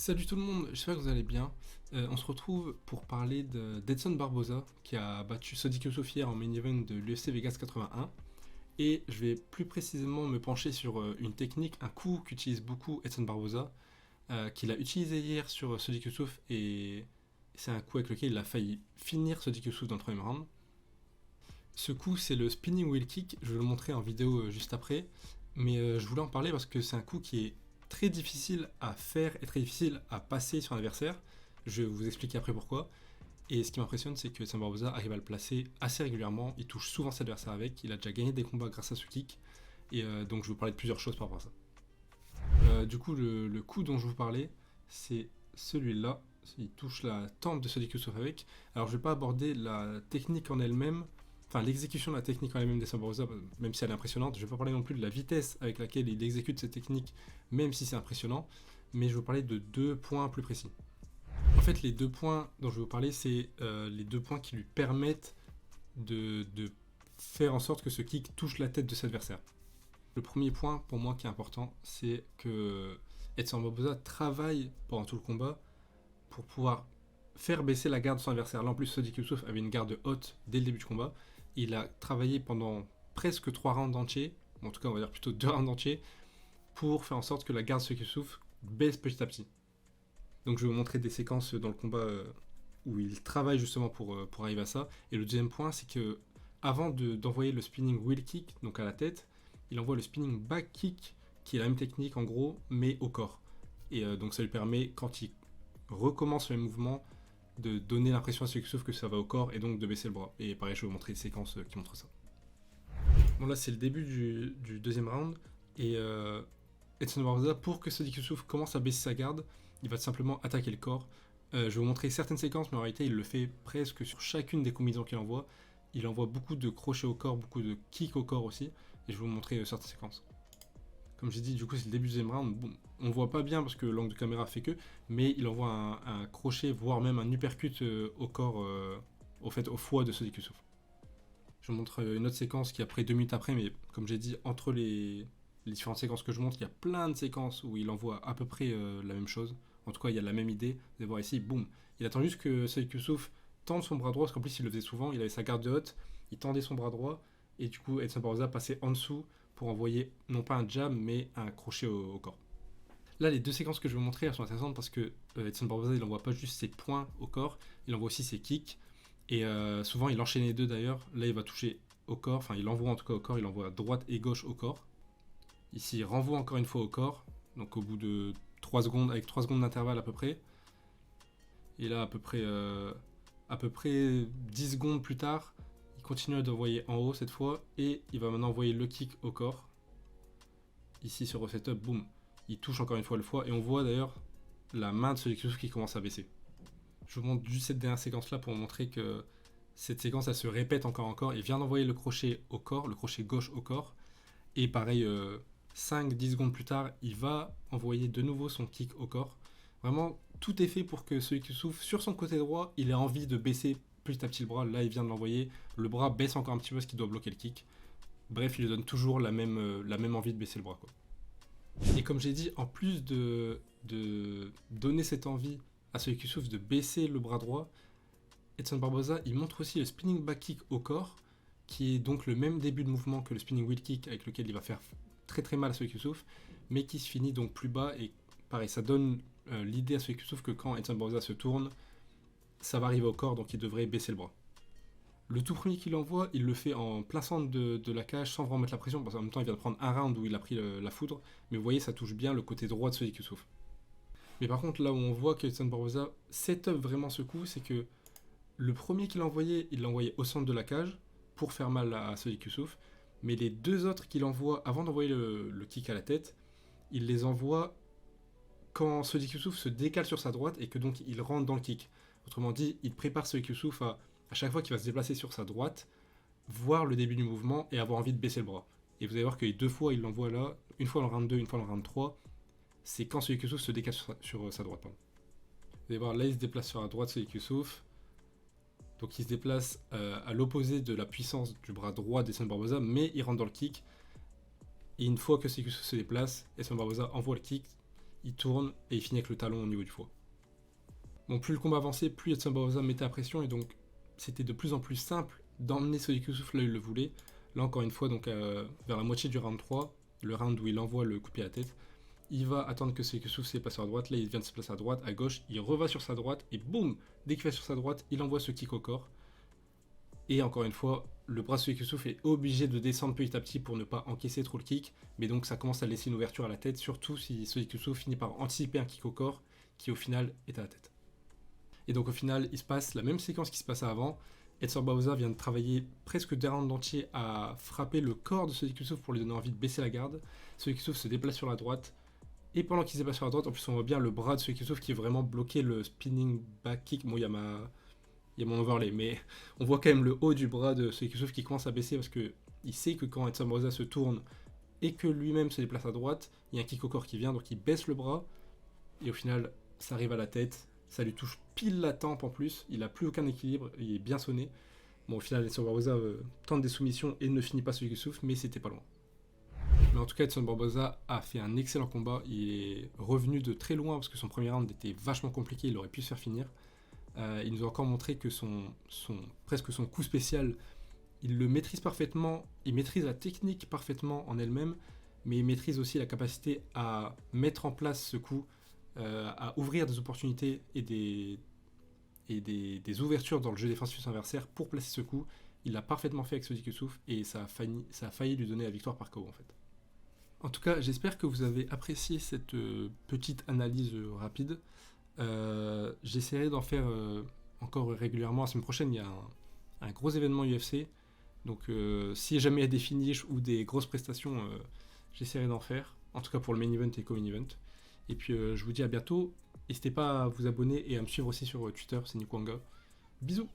Salut tout le monde, j'espère que vous allez bien. On se retrouve pour parler d'Edson Barboza qui a battu Sodiq Yusuff hier en main event de l'UFC Vegas 81. Et je vais plus précisément me pencher sur une technique, un coup qu'utilise beaucoup Edson Barboza, qu'il a utilisé hier sur Sodiq Yusuff, et c'est un coup avec lequel il a failli finir Sodiq Yusuff dans le premier round. Ce coup, c'est le spinning wheel kick, je vais le montrer en vidéo juste après, mais je voulais en parler parce que c'est un coup qui est très difficile à faire et très difficile à passer sur un adversaire. Je vais vous expliquer après pourquoi. Et ce qui m'impressionne, c'est que Edson Barboza arrive à le placer assez régulièrement. Il touche souvent ses adversaires avec. Il a déjà gagné des combats grâce à ce kick. Et donc je vais vous parler de plusieurs choses par rapport à ça. Du coup, le coup dont je vous parlais, c'est celui-là. Il touche la tempe de Sodiq Yusuff avec. Alors je ne vais pas aborder la technique en elle-même, enfin l'exécution de la technique en elle-même d'Edson Barboza, même si elle est impressionnante. Je ne vais pas parler non plus de la vitesse avec laquelle il exécute cette technique, même si c'est impressionnant. Mais je vais vous parler de deux points plus précis. En fait, les deux points dont je vais vous parler, c'est les deux points qui lui permettent de faire en sorte que ce kick touche la tête de cet adversaire. Le premier point, pour moi, qui est important, c'est que Edson Barboza travaille pendant tout le combat pour pouvoir faire baisser la garde de son adversaire. Là, en plus, Sodiq Yusuff avait une garde haute dès le début du combat. Il a travaillé pendant presque 3 rounds entiers, en tout cas, on va dire plutôt 2 rounds entiers, pour faire en sorte que la garde de Sodiq Yusuff baisse petit à petit. Donc je vais vous montrer des séquences dans le combat où il travaille justement pour arriver à ça. Et le deuxième point, c'est que avant d'envoyer le spinning wheel kick, donc à la tête, il envoie le spinning back kick, qui est la même technique en gros, mais au corps. Et donc ça lui permet, quand il recommence le mouvement, de donner l'impression à Sodiq Yusuff que ça va au corps et donc de baisser le bras. Et pareil, je vais vous montrer des séquences qui montrent ça. Bon, là c'est le début du deuxième round. Et Edson Barboza, pour que Sodiq Yusuff commence à baisser sa garde, il va simplement attaquer le corps. Je vais vous montrer certaines séquences, mais en réalité, il le fait presque sur chacune des combinaisons qu'il envoie. Il envoie beaucoup de crochets au corps, beaucoup de kicks au corps aussi. Et je vais vous montrer certaines séquences. Comme j'ai dit, du coup, c'est le début du deuxième round. Bon, on voit pas bien parce que l'angle de caméra fait que, mais il envoie un crochet, voire même un uppercut au corps, au foie de Sodiq Yusuff. Je vous montre une autre séquence qui est après 2 minutes après, mais comme j'ai dit, entre les différentes séquences que je montre, il y a plein de séquences où il envoie à peu près la même chose. En tout cas, il y a la même idée. Vous allez voir ici, boum. Il attend juste que Sodiq Yusuff tende son bras droit, parce qu'en plus, il le faisait souvent. Il avait sa garde de haute, il tendait son bras droit, et du coup, Edson Barboza passait en dessous pour envoyer non pas un jab, mais un crochet au corps. Là, les deux séquences que je vais vous montrer, elles sont intéressantes parce que Edson Barboza, il envoie pas juste ses points au corps, il envoie aussi ses kicks. Et souvent, il enchaîne les deux d'ailleurs. Là, il va toucher au corps, enfin, il envoie en tout cas au corps, il envoie droite et gauche au corps. Ici, il renvoie encore une fois au corps, donc au bout de 3 secondes, avec 3 secondes d'intervalle à peu près. Et là, à peu près 10 secondes plus tard, il continue d'envoyer en haut cette fois, et il va maintenant envoyer le kick au corps. Ici, sur Reset Up, boum, il touche encore une fois le foie, et on voit d'ailleurs la main de Sodiq Yusuff qui commence à baisser. Je vous montre juste cette dernière séquence-là pour vous montrer que cette séquence, elle se répète encore. Il vient d'envoyer le crochet au corps, le crochet gauche au corps, et pareil, 5-10 secondes plus tard, il va envoyer de nouveau son kick au corps. Vraiment, tout est fait pour que Sodiq Yusuff, sur son côté droit, il ait envie de baisser petit à petit le bras. Là, il vient de l'envoyer. Le bras baisse encore un petit peu parce qu'il doit bloquer le kick. Bref, il lui donne toujours la même envie de baisser le bras, quoi. Et comme j'ai dit, en plus de donner cette envie à Sodiq Yusuff de baisser le bras droit, Edson Barboza, il montre aussi le spinning back kick au corps, qui est donc le même début de mouvement que le spinning wheel kick avec lequel il va faire très très mal à Sodiq Yusuff, mais qui se finit donc plus bas. Et pareil, ça donne l'idée à Sodiq Yusuff que quand Edson Barboza se tourne, ça va arriver au corps, donc il devrait baisser le bras. Le tout premier qu'il envoie, il le fait en plein centre de la cage sans vraiment mettre la pression, parce qu'en même temps il vient de prendre un round où il a pris la foudre, mais vous voyez, ça touche bien le côté droit de Sodiq Yusuff. Mais par contre, là où on voit que Edson Barboza set up vraiment ce coup, c'est que le premier qu'il a envoyé, il l'a envoyé au centre de la cage pour faire mal à Sodiq Yusuff, mais les deux autres qu'il envoie avant d'envoyer le kick à la tête, il les envoie quand Sodiq Yusuff se décale sur sa droite et que donc il rentre dans le kick. Autrement dit, il prépare Sodiq Yusuff à chaque fois qu'il va se déplacer sur sa droite, voir le début du mouvement et avoir envie de baisser le bras. Et vous allez voir que les deux fois il l'envoie là, une fois dans le round 2, une fois dans le round 3, c'est quand Sodiq Yusuff se décale sur sa droite. Pardon. Vous allez voir, là il se déplace sur la droite Sodiq Yusuff. Donc il se déplace à l'opposé de la puissance du bras droit d'Edson Barboza, mais il rentre dans le kick. Et une fois que Sodiq Yusuff se déplace, Edson Barboza envoie le kick. il tourne et il finit avec le talon au niveau du foie. Bon, plus le combat avançait, plus Edson Barboza mettait la pression et donc c'était de plus en plus simple d'emmener Sodiq Yusuff là où il le voulait. Là encore une fois, donc vers la moitié du round 3, le round où il envoie le coup de pied à la tête, il va attendre que Sodiq Yusuff se place à droite, là il vient de se placer à droite, à gauche, il reva sur sa droite et boum, dès qu'il va sur sa droite, il envoie ce kick au corps. Et encore une fois, le bras de Sodiq Yusuff est obligé de descendre petit à petit pour ne pas encaisser trop le kick, mais donc ça commence à laisser une ouverture à la tête, surtout si Sodiq Yusuff finit par anticiper un kick au corps qui au final est à la tête. Et donc au final, il se passe la même séquence qui se passait avant. Edson Barboza vient de travailler presque 2 rounds entiers à frapper le corps de Sodiq Yusuff pour lui donner envie de baisser la garde. Sodiq Yusuff se déplace sur la droite. Et pendant qu'il se déplace sur la droite, en plus on voit bien le bras de Sodiq Yusuff qui est vraiment bloqué le spinning back kick. Bon, il y a mon overlay, mais on voit quand même le haut du bras de Sodiq Yusuff qui commence à baisser parce qu'il sait que quand Edson Barboza se tourne et que lui-même se déplace à droite, il y a un kick au corps qui vient, donc il baisse le bras. Et au final, ça arrive à la tête. Ça lui touche pile la tempe en plus. Il n'a plus aucun équilibre. Il est bien sonné. Bon, au final, Edson Barboza tente des soumissions et ne finit pas Sodiq Yusuff, mais c'était pas loin. Mais en tout cas, Edson Barboza a fait un excellent combat. Il est revenu de très loin parce que son premier round était vachement compliqué. Il aurait pu se faire finir. Il nous a encore montré que presque son coup spécial, il le maîtrise parfaitement. Il maîtrise la technique parfaitement en elle-même, mais il maîtrise aussi la capacité à mettre en place ce coup, à ouvrir des opportunités et des ouvertures dans le jeu défensif adversaire pour placer ce coup. Il l'a parfaitement fait avec Sodiq Yusuff et ça a failli lui donner la victoire par KO en fait. En tout cas, j'espère que vous avez apprécié cette petite analyse rapide. J'essaierai d'en faire encore régulièrement. La semaine prochaine, il y a un gros événement UFC. Donc si jamais il y a des finishes ou des grosses prestations, j'essaierai d'en faire. En tout cas pour le main event et co-main event. Et puis je vous dis à bientôt. N'hésitez pas à vous abonner et à me suivre aussi sur Twitter, c'est Nikwanga. Bisous.